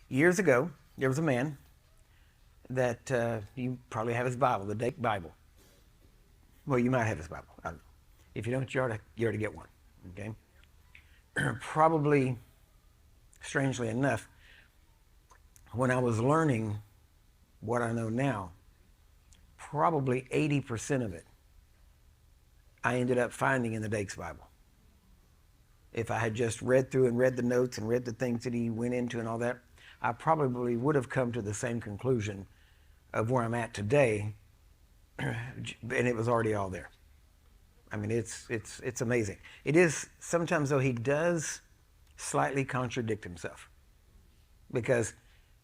Years ago, there was a man that you probably have his Bible, the Dake Bible. Well, you might have his Bible. I don't know. If you don't, you ought to get one. Okay. Probably, strangely enough, when I was learning what I know now, probably 80% of it I ended up finding in the Dake's Bible. If I had just read through and read the notes and read the things that he went into and all that, I probably would have come to the same conclusion of where I'm at today, and it was already all there. I mean, it's amazing. It is sometimes, though, he does slightly contradict himself, because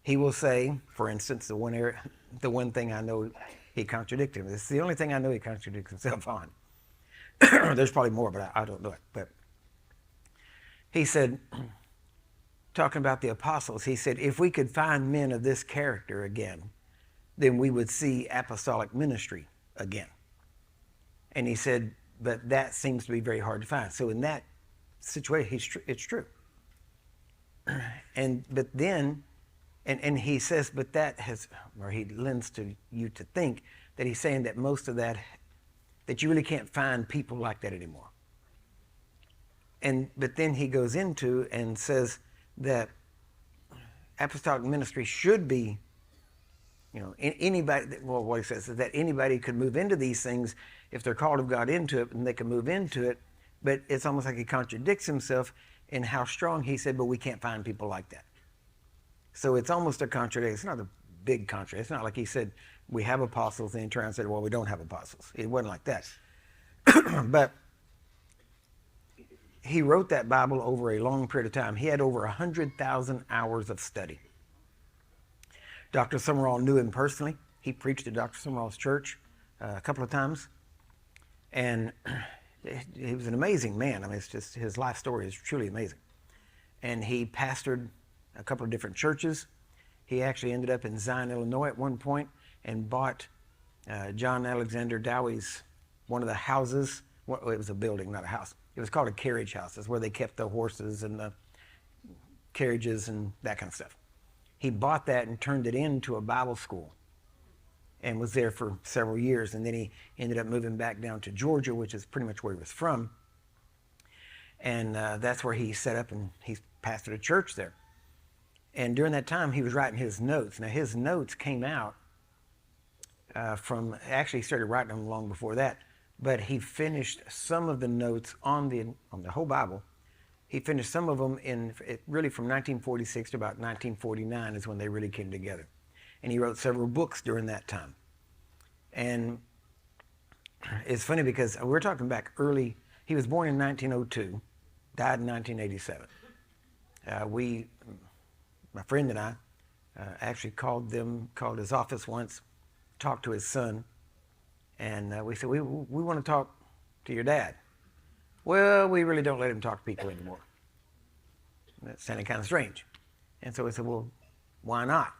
he will say, for instance, the one thing I know he contradicted him. It's the only thing I know he contradicts himself on. There's probably more, but I don't know it. But he said, talking about the apostles, he said, if we could find men of this character again, then we would see apostolic ministry again. And he said, but that seems to be very hard to find. So in that situation, it's true. But then he says, but that has, or he lends to you to think that he's saying that most of that you really can't find people like that anymore. But then he goes into and says that apostolic ministry should be, anybody, well, what he says is that anybody could move into these things if they're called of God into it, and they can move into it. But it's almost like he contradicts himself in how strong he said, but we can't find people like that. So it's almost a contradiction. It's not a big contradiction. It's not like he said, we have apostles, and he turned and said, well, we don't have apostles. It wasn't like that. But he wrote that Bible over a long period of time. He had over 100,000 hours of study. Dr. Summerall knew him personally. He preached at Dr. Summerall's church a couple of times. And he was an amazing man. I mean, it's just, his life story is truly amazing. And he pastored a couple of different churches. He actually ended up in Zion, Illinois at one point, and bought John Alexander Dowie's, one of the houses. Well, it was a building, not a house. It was called a carriage house. It's where they kept the horses and the carriages and that kind of stuff. He bought that and turned it into a Bible school and was there for several years. And then he ended up moving back down to Georgia, which is pretty much where he was from. And that's where he set up, and he pastored a church there. And during that time, he was writing his notes. Now, his notes came out actually he started writing them long before that, but he finished some of the notes on the whole Bible. He finished some of them really from 1946 to about 1949 is when they really came together. And he wrote several books during that time. And it's funny because we're talking back early. He was born in 1902, died in 1987. My friend and I actually called his office once, talked to his son, and we said, we want to talk to your dad. Well, we really don't let him talk to people anymore. That sounded kind of strange. And so we said, well, why not?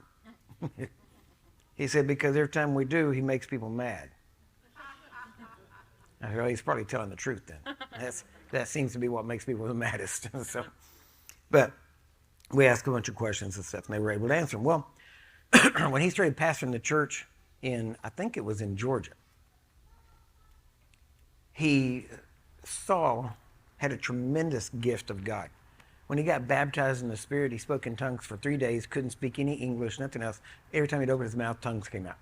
He said, because every time we do, he makes people mad. I said, well, he's probably telling the truth then. That seems to be what makes people the maddest. But we asked a bunch of questions and stuff, and they were able to answer them. Well, when he started pastoring the church I think it was in Georgia, he had a tremendous gift of God. When he got baptized in the Spirit, he spoke in tongues for 3 days, couldn't speak any English, nothing else. Every time he'd open his mouth, tongues came out.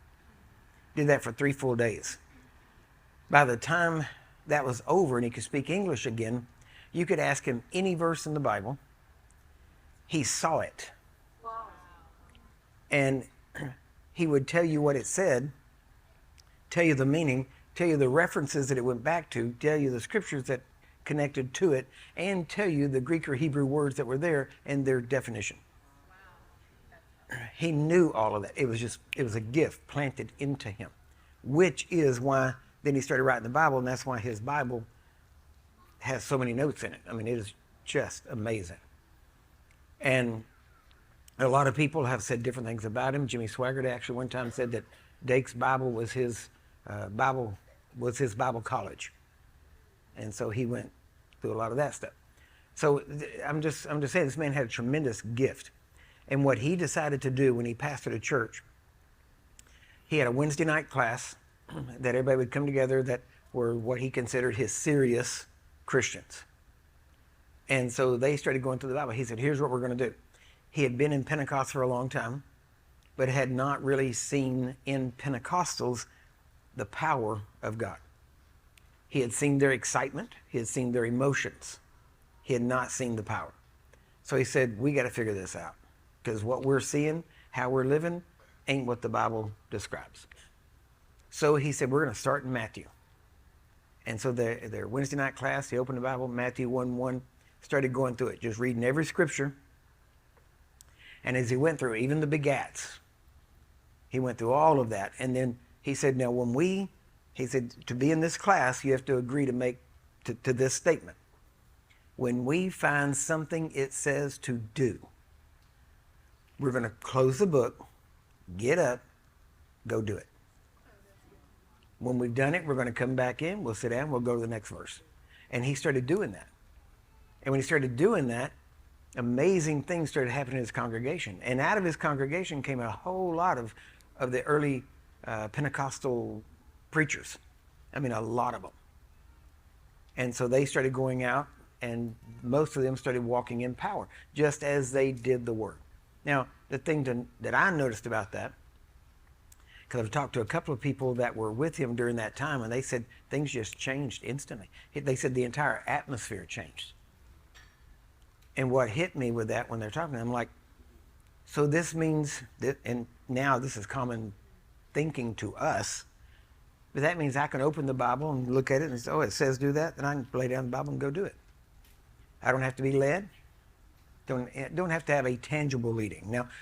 Did that for 3 full days. By the time that was over and he could speak English again, you could ask him any verse in the Bible. He saw it. Wow. And he would tell you what it said, tell you the meaning, tell you the references that it went back to, tell you the scriptures that connected to it, and tell you the Greek or Hebrew words that were there and their definition. Wow. He knew all of that. It was a gift planted into him, which is why then he started writing the Bible, and that's why his Bible has so many notes in it. I mean, it is just amazing. And a lot of people have said different things about him. Jimmy Swaggart actually one time said that Dake's Bible was his Bible college. And so he went through a lot of that stuff. So I'm just saying this man had a tremendous gift. And what he decided to do when he pastored a church, he had a Wednesday night class that everybody would come together that were what he considered his serious Christians. And so they started going through the Bible. He said, here's what we're going to do. He had been in Pentecost for a long time, but had not really seen in Pentecostals the power of God. He had seen their excitement. He had seen their emotions. He had not seen the power. So he said, we got to figure this out, because what we're seeing, how we're living, ain't what the Bible describes. So he said, we're going to start in Matthew. And so their Wednesday night class, he opened the Bible, Matthew 1:1, started going through it, just reading every scripture. And as he went through, even the begats, he went through all of that. And then he said, now he said, to be in this class, you have to agree to make to this statement. When we find something it says to do, we're going to close the book, get up, go do it. When we've done it, we're going to come back in, we'll sit down, we'll go to the next verse. And he started doing that. And when he started doing that, amazing things started happening in his congregation. And out of his congregation came a whole lot of the early Pentecostal preachers. I mean, a lot of them. And so they started going out, and most of them started walking in power, just as they did the work. Now, the thing that I noticed about that, because I've talked to a couple of people that were with him during that time, and they said things just changed instantly. They said the entire atmosphere changed. And what hit me with that when they're talking, I'm like, so this means that, and now this is common thinking to us, but that means I can open the Bible and look at it and say, oh, it says do that, then I can lay down the Bible and go do it. I don't have to be led. Don't have to have a tangible leading. Now,